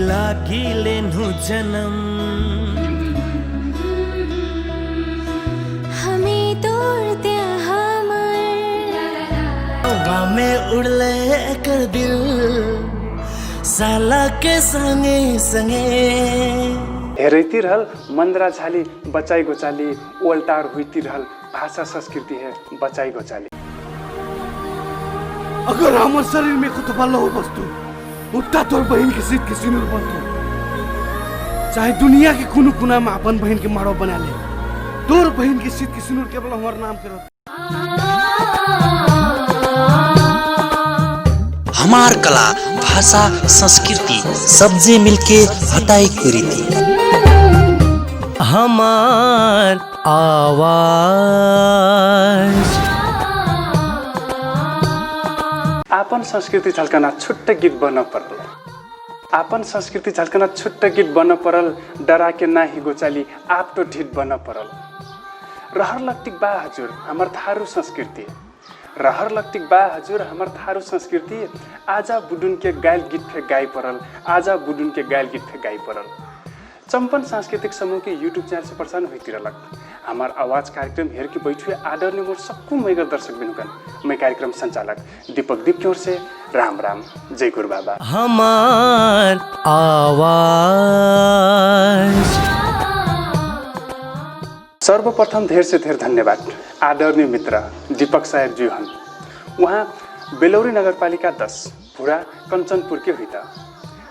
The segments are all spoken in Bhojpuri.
लागि लेनु जन्म हमें तोड़ते हवा में उड़ले कर दिल साला के संगे संगे हेरैती रहल मंदरा झाली बचाई गोचाली ओल्टार हुईती रहल भाषा संस्कृति है बचाई गोचाली। अगर हमारे शरीर में कुछ बल हो वस्तु उठा तोर बहन के सीट के सिनुर बनतो चाहे दुनिया के कोनो कोना में अपन बहन के मारो बना ले तोर बहन के सीट के सिनुर केवल हमार नाम करो। हमार कला भाषा संस्कृति सबजे मिलके हटाई करी थी हमार आवाज आपन संस्कृति झल्कना छुट्ट गीत बन परल आपन संस्कृति झल्कना छुट्ट गीत बन परल डरा के नाही गोचाली आप तो ढीठ बन परल रहर लक्टिक बा हजुर हमर थारू संस्कृति रहर लक्टिक बा हजुर हमर थारू संस्कृति आजा बुडुन के गायल गीत फे गाई परल आजा बुडुन के गायल गीत फे गाई परल। चंपन सांस्कृतिक समूह के यूट्यूब चैनल से प्रसारण होती रहलक हमार आवाज कार्यक्रम हेर के बैठुए आदरणीय मोर सबको मैगर दर्शक बिनुकन मैं कार्यक्रम संचालक दीपक दीप की ओर से राम राम जय गुरु बाबा। हमार आवाज सर्वप्रथम धेर से धेर धन्यवाद आदरणीय मित्र दीपक साहेब जी हन वहाँ बेलौरी नगरपालिका 10 पूरा कंचनपुर के हुई था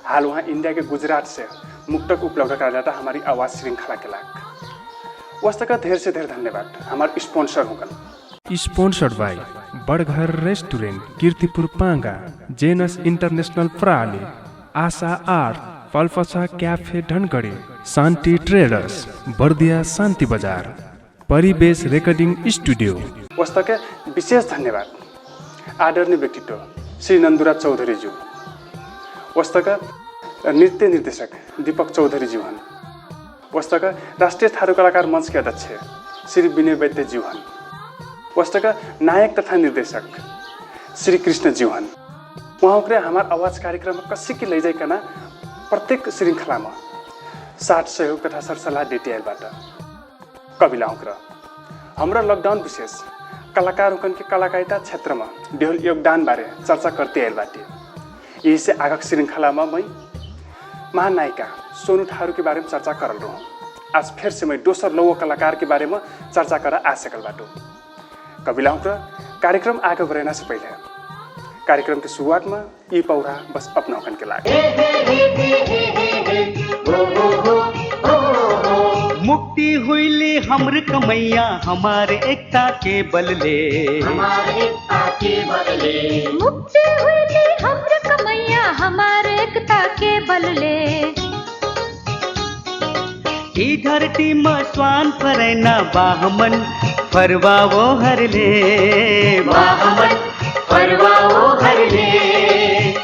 हाल वहाँ इंडिया के गुजरात से मुक्तक उपलब्ध करा जाता हमारी आवाज श्रृंखला के लाख वस्तु का धेर से धेर धन्यवाद हमारे स्पॉन्सर होगा स्पॉन्सर्ड बाय बड़घर रेस्टोरेंट कीर्तिपुर पांगा जेनस इंटरनेशनल प्राली आशा आर्ट पल्फसा कैफे ढनगढ़ी शांति ट्रेडर्स बर्दिया शांति बाजार परिवेश रिकॉर्डिंग स्टूडियो। वस्तु के विशेष धन्यवाद आदरणीय व्यक्तित्व श्री नंदुराज चौधरी जी वस्तु का नृत्य निर्देशक दीपक चौधरी जी हन वस्तु का राष्ट्रीय थारू कलाकार मंच के अध्यक्ष श्री विनय वैद्य जी हन वस्तु का नायक तथा निर्देशक श्री कृष्ण जी हन वहाँ हमार आवाज कार्यक्रम कसी की ले जाइकन प्रत्येक श्रृंखला में साथ सहयोग तथा सरसल्लाह देती आएबाट कविला हमारा लॉकडाउन विशेष कलाकार के कलाकारिता क्षेत्र में देहल योगदान बारे चर्चा करते आयल बाटे यही से आगक श्रृंखला में मैं महानायिका सोनू थारू के बारे में चर्चा करल रहूँ आज फिर से मैं दोसर लौह कलाकार के बारे में चर्चा कर आ सकल बाटो कविला कार्यक्रम आगे बढ़ने से पहले कार्यक्रम के शुरुआत में ई पौरा बस अपना के लागे मुक्ति हुईली हमर कमैया हमारे एकता के बलले मुक्ति हुईली हमर कमैया हमारे एकता के बलले ई धरती में स्वान फरैना बाहमन फरवाओ हरले बाहमन फरवाओ हरले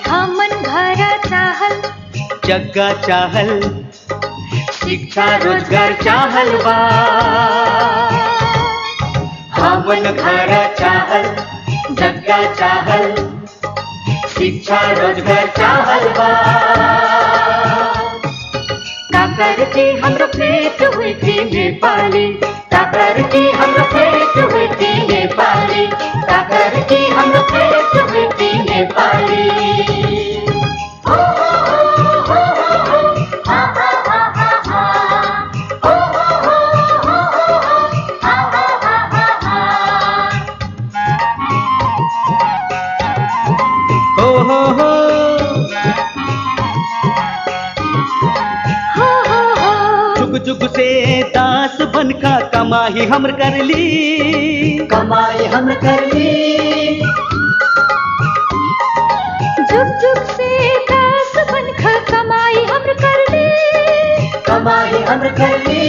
हमन घर चाहल जग्गा चाहल शिक्षा रोजगार चाहल बा हमन घर चाहल जग्गा चाहल शिक्षा रोजगार चाहल बा काकर की हमरो पेट हुई थी नेपाली काकर की हमरो पेट हुई थी नेपाली काकर की हमरो पेट हुई थी नेपाली जुग से दास बनका कमाई हमर करली कमाई हम करली जुग जुग से दास बनका कमाई हमर करली कमाई हम करली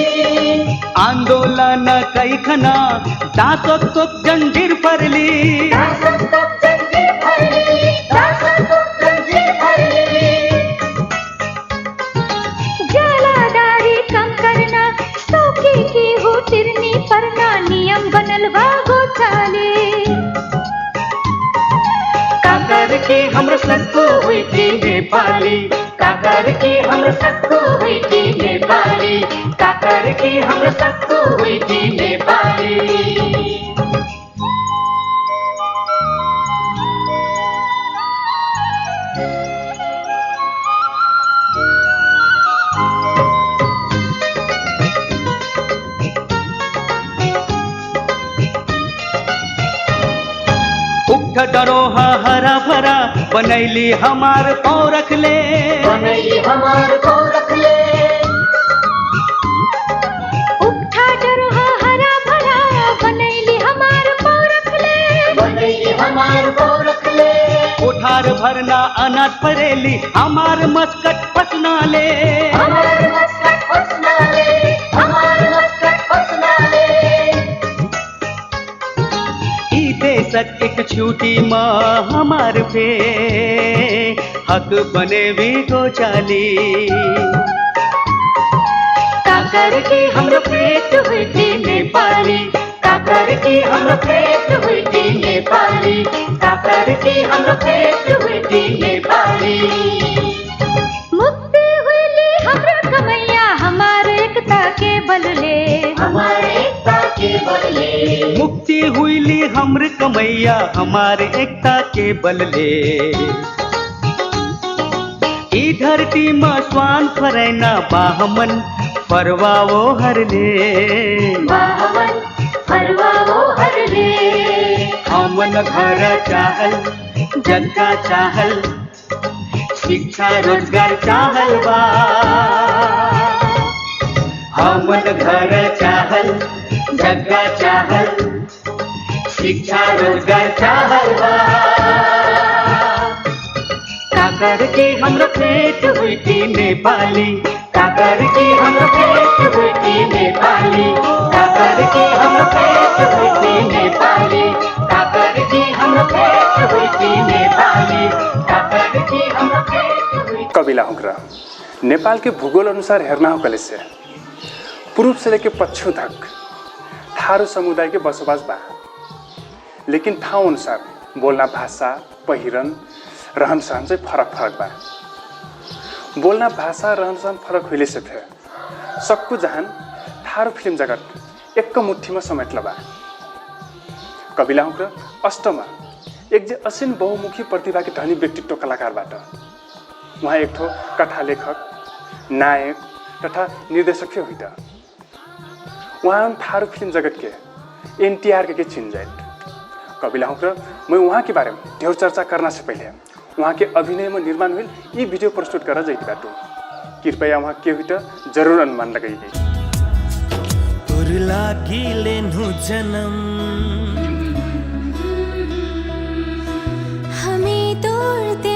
आंदोलन कई खना दासों तो जंजीर परली दासों तो जंजीर परली दासों तो जंजीर परली जलादारी कम करना सौकी की हो तिरनी परना नियम बनल भागो चाले काकर की हमरो सत्तू हुई थी नेपाली काकर की सक्कु हुई थी नेपाली काकर की हाम्रो सक्कु हुई थी नेपाली उठ डरोहा हरा भरा बनैली हमार पाँव रख ले बनैली हमार पाँव रख ले उठा डरोहा हरा भरा बनैली हमार पाँव रख ले बनैली हमार पाँव रख ले उठार भरना अनाज परेली हमार मस्कट पसना ले हमार मस्कट पसना ले हमार मस्कट पसना ले देशक एक छूटी माँ हमार पे हक बने भी गो चाली काकर की हाम्रो पेट हुई थी नेपाली काकर की हाम्रो पेट हुई थी नेपाली काकर की हाम्रो पेट हुई थी नेपाली मुक्ति हुईली हाम्रो कमैया हमार एकता के बलले हमार एकता के बदले मुक्ति हुईली हमर कमैया हमार एकता के बलले ई धरती में स्वान फरैना बाहमन फरवाओ हरले बाहमन फरवाओ हरले हमन घर चाहल जनता चाहल शिक्षा रोजगार चाहल बा हमन घर चाहल जगह चाहल शिक्षा रोजगार चाहल बा काकर की हाम्रो पेट हुई थी नेपाली काकर की हाम्रो पेट हुई थी नेपाली काकर की हाम्रो पेट हुई थी नेपाली काकर की हाम्रो पेट हुई थी नेपाली काकर की हाम्रो पेट हुई कविला हुक्रा नेपाल के भूगोल अनुसार हेर्ना हो कले से पूर्व से लेकर पश्चिम तक थारू समुदाय के बसोबास बा लेकिन ठाउँ अनुसार बोलना भाषा पहिरन रहन सहन चाहिँ फरक फरक बा बोलना भाषा रहन सहन फरक हुइले से थे सक्कु जहान थारू फिल्म जगत एक मुठ्ठीमा समेट्ल बा कविला हुक्रा अष्टमा एक जे असीन बहुमुखी प्रतिभा के धनी व्यक्तित्व कलाकारबाट उहाँ एक ठो कथा लेखक नायक तथा निर्देशक हुई था वहाँ थारू फिल्म जगत के एनटीआर के चिन जाए कविला हुक्रा मैं वहाँ के बारे में ढेर चर्चा करना से पहले वहाँ के अभिनय में निर्माण हुई ये वीडियो प्रस्तुत करा जाती बाटो कृपया वहाँ के हुई जरूर अनुमान लगाइए जन्म हमें तोड़ते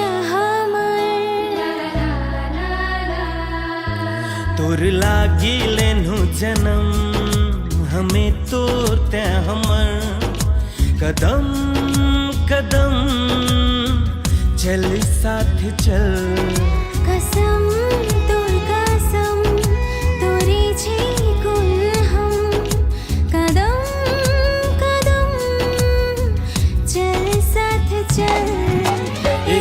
तोर लागी लेनु जन्म हमें तोड़ते हमर कदम कदम चल साथ चल कसम तोर कसम तोरी छी कुल हम कदम कदम चल साथ चल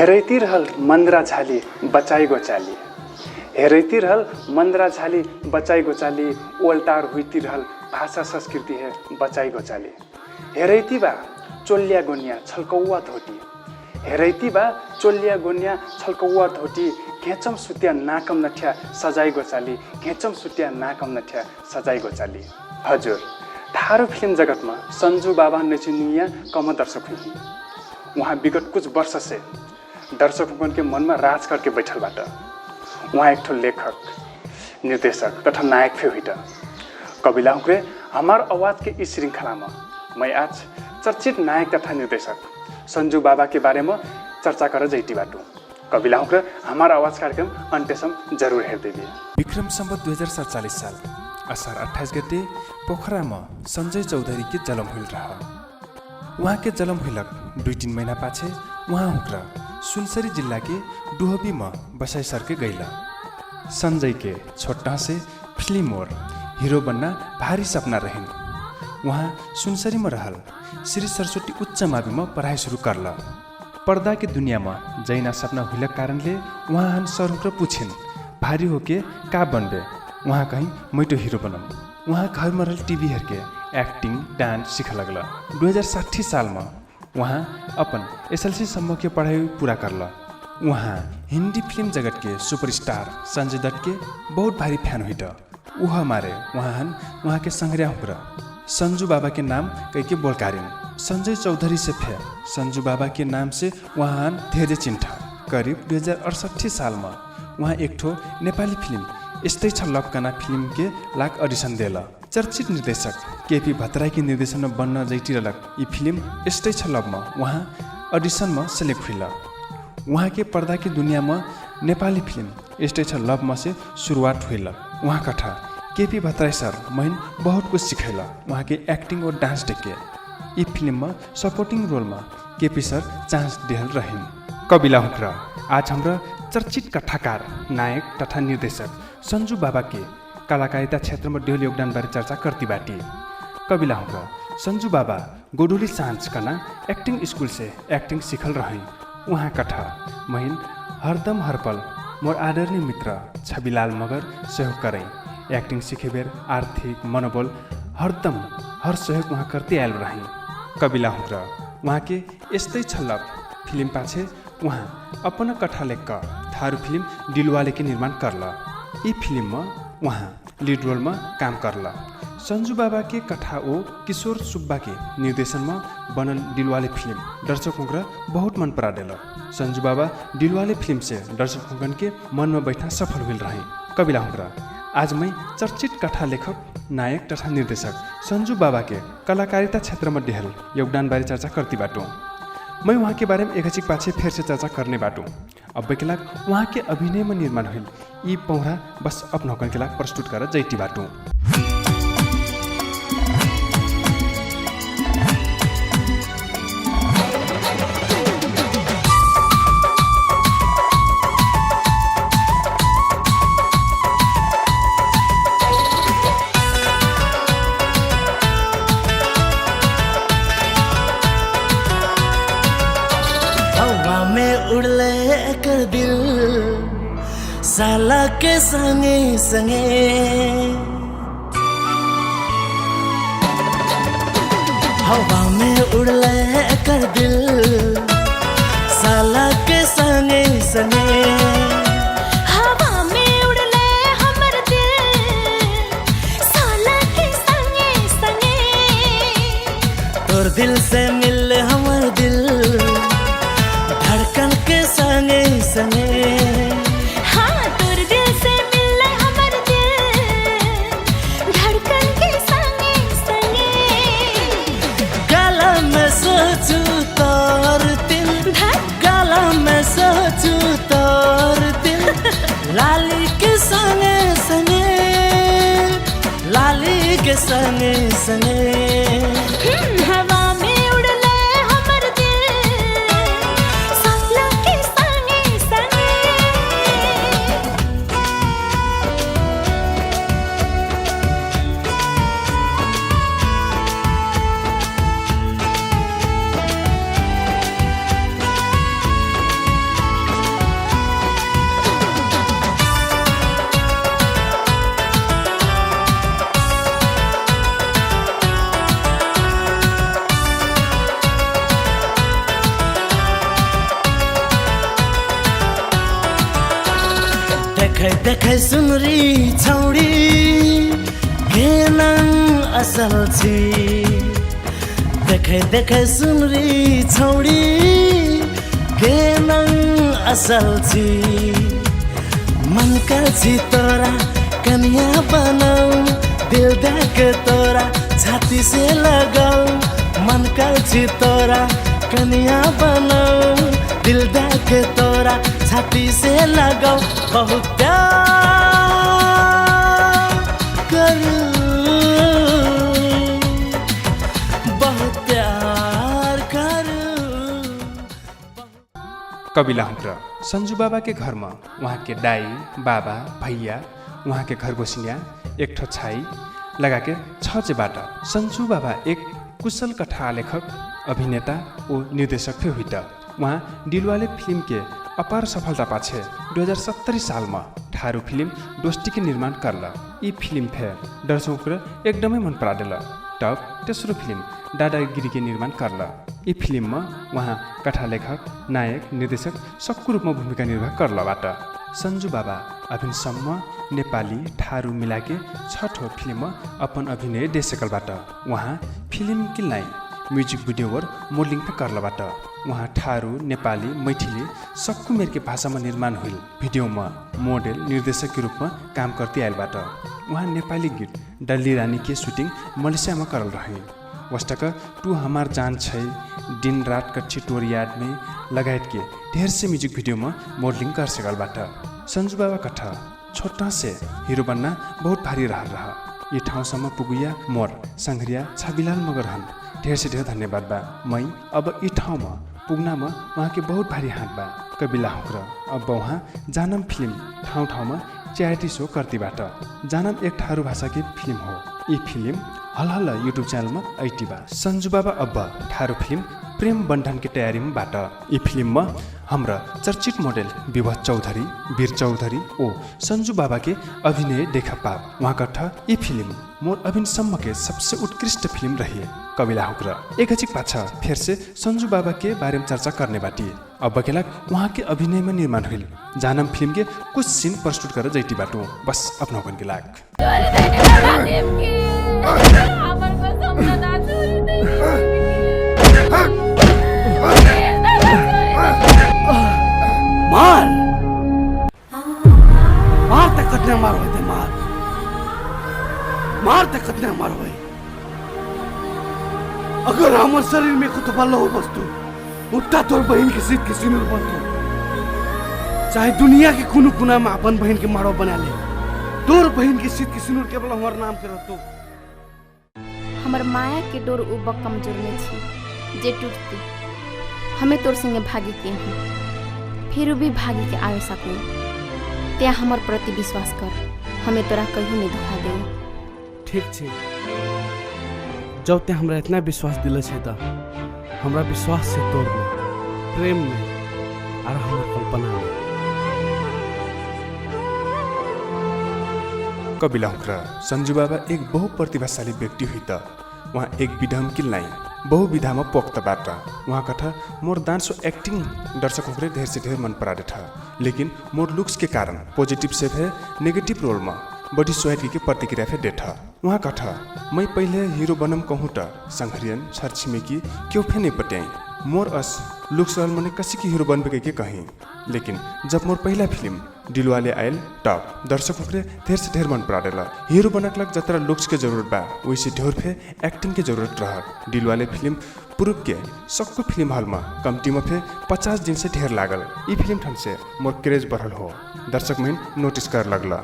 हेरैती रहल मन्द्रा झाली बचाई गोचाली, हेरैती रहल मन्द्रा झाली बचाई गोचाली, ओल्टार हुईती रहल भाषा संस्कृति है बचाई गोचाली। हेरैती बा चोलिया गोनिया छल्कौवा धोटी, हेरैती बा चोलिया गोनिया छल्कौवा धोटी, घेचम सुतिया नाकम नठ्या सजाई गोचाली, घेचम सुतिया नाकम नठ्या सजाई गोचाली। हजुर थारू फिल्म जगतमा सन्जू बाबा नेचिनिया कम दर्शक हुई। वहाँ विगत कुछ वर्ष से दर्शकों के मन में राज करके बैठल बाटा। वहाँ एक ठो लेखक, निर्देशक तथा नायक भी हुई। कविला हुक्रे हमार आवाज़ के इस श्रृंखला में मैं आज चर्चित नायक तथा निर्देशक सन्जू बाबा के बारे में चर्चा कर जैती बाटू। कविला हुक्रे हमार आवाज़ कार्यक्रम अन्त्यसम्म जरूर हेर्देवी। विक्रम सम्वत 2047 साल असार 28 गते पोखरामा संजय चौधरी के जन्म हुल रहा। वहाँ के जन्म हुलक 2-3 महीना पाछे वहाँ हुक्रा सुनसरी जिल्ला के डुहबी में बसाई सरके गईला। संजय के छोटा से फिल्म और हीरो बनना भारी सपना रहिन। वहाँ सुनसरी में रहल श्री सरस्वती उच्च मावि में पढ़ाई शुरू करला। पर्दा के दुनिया में जैना सपना हुलक कारणले वहाँ हन सर पूछिन भारी होके का बनबे। वहाँ कहीं मैटो हीरो बनम। वहाँ घर में रहल टीवी हेर के एक्टिंग डांस सीख लगला। 2060 साल में वहाँ अपन SLC सम्म के पढ़ाई पूरा करला। वहाँ हिंदी फिल्म जगत के सुपरस्टार संजय दत्त के बहुत भारी फैन हुई। वह हमारे वहाँ के संग्रह हुक्रा संजू बाबा के नाम कई के बोलकारिन। संजय चौधरी से फे संजू बाबा के नाम से वहाँ धेरे चिन्ठा। करीब 2068 साल में वहाँ एक ठो नेपाली फिल्म यस्तै छ लपकाना फिल्म के लाग अडिसन देला। चर्चित निर्देशक KP भट्टराई के निर्देशन में बन्न जैटिरलक यी फिल्म यस्तै छ लपमा वहाँ अडिसन में सेलेक्ट हुइला। वहाँ के पर्दा की दुनिया में नेपाली फिल्म यस्तै छ लपमा से शुरुआत हुइला। वहाँ कथा KP भट्टराई सर महिन बहुत कुछ सिखैला। वहाँ के एक्टिंग और डांस देखे यी फिल्म में सपोर्टिंग रोल में KP सर चांस देहल रहिन। कविला हुक्रा आज हमरा चर्चित कथाकार नायक तथा निर्देशक संजू बाबा के कलाकारिता क्षेत्र में डेल योगदान बारे चर्चा करती बाटी। कविला हुक्रा संजू बाबा गोडोली सांझ कना एक्टिंग स्कूल से एक्टिंग सीखल रही। वहाँ कथा महिन हरदम हरपल मोर आदरणीय मित्र छविलाल मगर सहयोग करें। एक्टिंग सीखे बेर आर्थिक मनोबल हरदम हर सहयोग वहाँ करते आयल रही। कविला हुक्रा वहाँ के यस्तै छल्लक फिल्म पाछे वहाँ अपन कथा लेख थारू फिल्म दिलवाले के निर्माण करला। यी फिल्म में वहाँ लीड रोल में काम करला। संजू बाबा के कथा ओ किशोर सुब्बा के निर्देशन में बनल दिलवाले फिल्म दर्शकों का बहुत मन परा देला। संजू बाबा दिलवाले फिल्म से दर्शकों के मन में बैठना सफल हुई रही। कविला हुक्रा आज मैं चर्चित कथा लेखक नायक तथा निर्देशक संजू बाबा के कलाकारिता क्षेत्र में देहल योगदान बारे चर्चा करती बाटू। मैं वहाँ के बारे में एक हचिक पाछे फिर से चर्चा करने बाटू। अब के लाग वहाँ के अभिनय में निर्माण हुई यी पौरा बस अपना के लाग प्रस्तुत कर जैती बाटू। साला के संगे संगे हवा में उड़ले कर दिल, साला के संगे संगे हवा में उड़ले हमर दिल, साला के संगे संगे तोर दिल से मिल हमर दिल, धड़कन के संगे संगे लाली के संगे संगे, लाली के संगे संगे हवा में उड़ले हमर दिल, साला के संगे संगे। देखे देखे सुनरी छौडी केनङ असल छी देखे देखे सुनरी छौडी केनङ असल छी मन करछि तोरा कन्या बनाऊ दिल देख तोरा छाती से लगाऊ मन करछि तोरा कन्या बनाऊ दिल देख तोरा छाती से लगाऊ बहुत प्यार करूं बहुत प्यार करूं। कविला हुँक्र सन्जु बाबा के घर में वहाँ के दाई बाबा भैया वहाँ के घर गोसिनिया एक ठो छाई लगा के 6 बाट सन्जु बाबा एक कुशल कथा लेखक अभिनेता और निर्देशक थे हुई वहाँ दिलवाले फिल्म के अपार सफलता पाछे 2070 साल में ठारू फिल्म दोस्ती के निर्माण करल। ये फिल्म फेर दर्शक एकदमै मन पराडेल। तब तेस्रो फिल्म दादागिरी के निर्माण करल। ये फिल्म में वहाँ कथा लेखक नायक निर्देशक सबको रूप में भूमिका निर्वाह करलबाट सन्जु बाबा अभिनसम्म नेपाली ठारू मिलाके 6 ठो फिल्म अपन अभिनय दे सकलबाट वहाँ फिल्म किल्लाई म्युजिक भिडियो और मोडलिङ करलबाट वहाँ ठारू नेपाली मैथिली सबको मेरके भाषा में निर्माण हुई भिडियो में मोडल निर्देशक के रूप में काम करते आएलबाट वहाँ नेपाली गीत डल्ली रानी के शूटिंग मलेसिया में करल रहे। वस्तक तू हमार जान छै दिन रात कच्ची टोर याद में लगायत के ढेर से म्यूजिक वीडियो में मॉडलिंग कर सकलबाट सन्जु बाबा कथा छोटा से हीरो बनना बहुत भारी रहा ये ठाउँसम्म पुगुया मोर संघरिया छबिलाल मगर हन ढेर से ढेर धन्यवाद बा मैं अब ये ठाउँ में पुग्ना में वहाँ के बहुत भारी हाथ बा कविला हुँक्र अब वहाँ जानम फिल्म ठाउँ ठाउँ में चैरिटी शो करतीबाट जानम एक ठारू भाषा की फिल्म हो। ये फिल्म हल यूट्यूब चैनल में आईटी बा सन्जु बाबा अब ठारू फिल्म प्रेम बन्धन की तैयारी में बाट ये फिल्म में हमरा चर्चित मोडल विभा चौधरी वीर चौधरी ओ सन्जु बाबा के अभिनय देखा पाप वहाँ कथा ये फिल्म मोर अभिनसम्म के सबसे उत्कृष्ट फिल्म रही। कविला हुँक्र एक हचिक पाछा फिर से सन्जु बाबा के बारे में चर्चा करने बाटी अब के लाग वहाँ के अभिनय में निर्माण हुई जानम फिल्म के कुछ सीन प्रस्तुत कर जैती बाटो बस अपना के लाग मार मार तक कतने मारो है मार मार तक कतने मारो है अगर हमारे शरीर में कुछ बल्ला हो वस्तु उठा तोर बहन के सीट के सिनुर बनतो चाहे दुनिया के कुनु कुना में अपन बहन के मारो बना ले तोर बहन के सीट के सिनुर केवल हमार नाम के रहतो। हमर माया के डोर उब कमजोर में छी जे टूटती हमें तोर संगे भागी के हैं फिर भी भागी के आयो सकूं त्या हमर प्रति विश्वास कर हमें तोरा कहीं नहीं धोखा दे। ठीक छे जब ते हमरा इतना विश्वास दिले छे त हमरा विश्वास से तोड़ में प्रेम में और हमर कल्पना में। कविला हुँक्र सन्जु बाबा एक बहु प्रतिभाशाली व्यक्ति हुई त वहाँ एक विधा में किल्लाई बहु विधा में पोख्तबाट वहाँ कथा मोर डांस और एक्टिंग दर्शकों को ढेर से ढेर मन पराडे था लेकिन मोर लुक्स के कारण पॉजिटिव से है नेगेटिव रोल में बड़ी स्वाइट के प्रतिक्रिया फे देठा वहाँ कथा मैं पहले हीरो बनम कहूँ त संघरियन छरछिमेकी क्यों फे नहीं पट्याई मोर अस लुक्स वाल मने कसी की हीरो बनबे के कहीं लेकिन जब मोर पहला फिल्म दिलवाले आयल तब दर्शकों के ढेर से ढेर मन पराडेला हीरो बनक जतरा लुक्स के जरूरत बा वैसे ढेर फे एक्टिंग के जरूरत रह दिलवाले फिल्म पूर्व के सबको फिल्म हॉल में कमती में फे 50 दिन से ढेर लागल ये फिल्म ठन से मोर क्रेज बढ़ल हो दर्शक में नोटिस कर लगला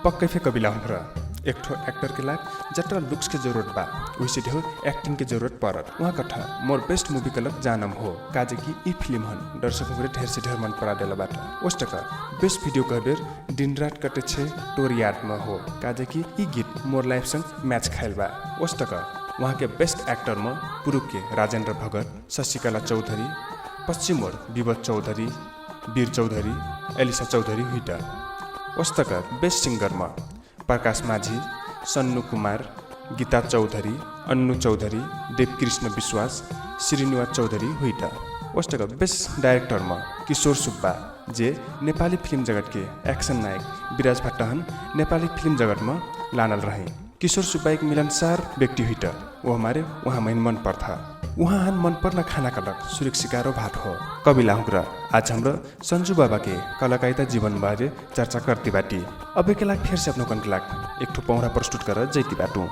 पक्के फे कविला हुँक्र एक ठो एक्टर के लाग जतरा लुक्स के जरूरत बा वैसे ढेर एक्टिंग के जरूरत पड़त वहाँ कथा मोर बेस्ट मूवी के लग जानम हो काजे की ई फिल्म हन दर्शकों को ढेर से ढेर मन पड़ा देला बाट उस टका बेस्ट वीडियो कहबेर दिन रात कटे छे टोर याद में हो काजे की ई गीत मोर लाइफ संग मैच खाइल बा उस टका वहाँ के बेस्ट एक्टर में पूर्व के राजेंद्र भगत शशिकला चौधरी पश्चिम ओर विभा चौधरी वीर चौधरी एलिसा चौधरी हुईटा उस टका बेस्ट सिंगर में प्रकाश माझी सन्नु कुमार गीता चौधरी अन्नु चौधरी देवकृष्ण विश्वास श्रीनिवास चौधरी हुईटा उस टका बेस्ट डायरेक्टर में किशोर सुब्बा जे नेपाली फिल्म जगत के एक्शन नायक विराज भट्टहन नेपाली फिल्म जगत में लानल रहे। किशोर सुब्बा एक मिलनसार व्यक्ति हुई वो हमारे वहाँ में मन पर्था। वहाँ हन मन पर्ना खाना कलक सुरक सिकारो भात हो। कविला हुक्रा आज हाम्रो संजू बाबा के कलाकारिता जीवन बारे चर्चा करती बाटी। अब के लाग फिर से अपनो कन के लाग एक ठो पौड़ा प्रस्तुत कर जैती बाटू।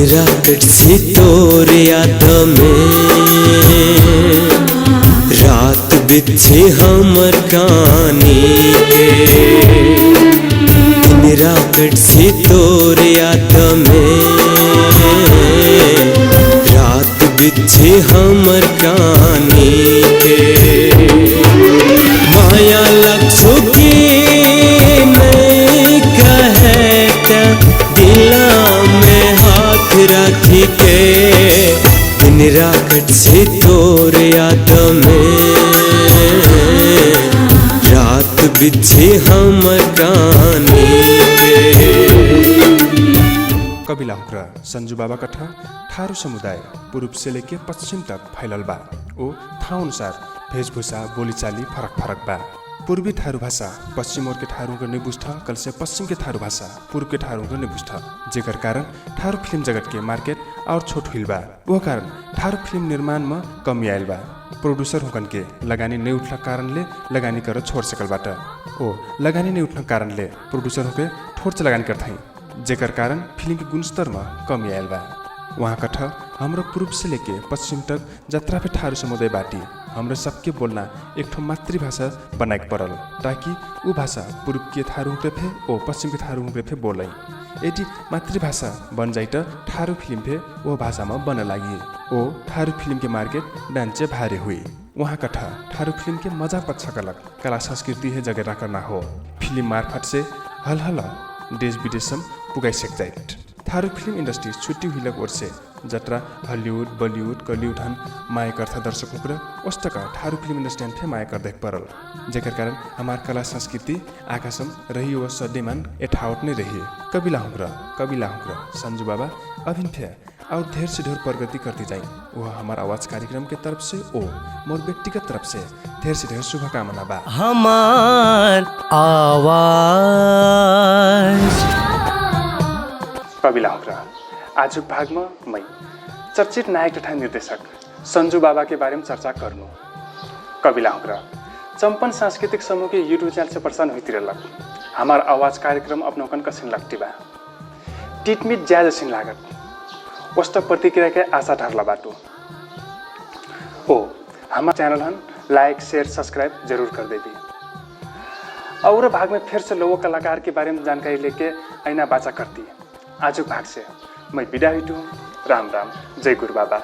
रात से तोर याद में रात बिछे हमर कानी के रात से तोर याद में रात बिछे हमर कानी के माया लक्षो के नहीं कहता दिला में हाथ राखी के दिन रात से तोर याद में रात बिछे हमर कानी के। कविला हुक्रा संजू बाबा कथा थारू समुदाय पूर्व से लेके पश्चिम तक फैलल बा। ओ ठाउँ अनुसार वेशभूषा बोलीचाली फरक फरक बा। पूर्वी थारू भाषा पश्चिम ओर के थारू को नहीं बुझ्था, कल से पश्चिम के थारू भाषा पूर्व के थारू को नहीं बुझ्था। जेकर कारण थारू फिल्म जगत के मार्केट और छोट हुई बा। वो कारण थारू फिल्म निर्माण में कमी आयल बा। प्रोड्यूसर हुकन के लगानी नहीं उठला कारण ले लगानी कर छोड़ सकल बाटा। ओ लगानी नहीं उठने कारण ले प्रोड्यूसर होके थोड़ लगानी करता है। जेकर कारण फिल्म के गुणस्तर में कमी आयल बा। वहाँ कथा हाम्रो पूर्व से लेके पश्चिम तक जत्रा पे थारू समुदाय बाटी हाम्रो सबके बोलना एक ठो मातृभाषा बनाए पड़ल ताकि वो भाषा पूर्व के थारू फे ओ पश्चिम के थारू फे बोलै। यदि मातृभाषा बन जाए तो थारू फिल्म फे वो भाषा में बन लगी। ओ थारू फिल्म के मार्केट डांचे भारी हुई। वहाँ कथा थारू फिल्म के मजा पच्छ कलक कला संस्कृति है जगह करना हो। फिल्म मार्फत से हल हल देश विदेश पुगाई सक जाए। थारू फिल्म इंडस्ट्री छुट्टी हुई ओर से जत्रा हॉलीवुड बॉलीवुड कॉलीवुड हन माया करता दर्शकों को वस्तका थारू फिल्म इंडस्ट्री फे माया कर देख पड़ल। जेकर कारण हमार कला संस्कृति आकाशम रही व सदैमान एठावट नहीं रही। कविला हुक्रा संजू बाबा अभिन फे और ढेर से ढेर प्रगति करती जाए। वह हमार आवाज कार्यक्रम के तरफ से ओ मोर व्यक्तिगत तरफ से ढेर से ढेर शुभकामना बा। हमार आवाज कविला हुक्रा आज भाग में मैं चर्चित नायक तथा निर्देशक संजू बाबा के बारे में चर्चा करनु। कविला हुक्रा चंपन सांस्कृतिक समूह के यूट्यूब चैनल से प्रसारण हुई रहलक। हमार आवाज कार्यक्रम अपनौकन कसिन लगती बा टिटमिट ज्यादा सिन लागत वस्त प्रतिक्रिया के आशा ढरला बाटो। ओ हमारा चैनल हन लाइक शेयर सब्सक्राइब जरूर कर देती। और भाग में फिर से लोगों कलाकार के बारे में जानकारी लेके आईना बाचा करती है। आज भाग से मैं विदा हुई। राम राम, जय गुरु बाबा।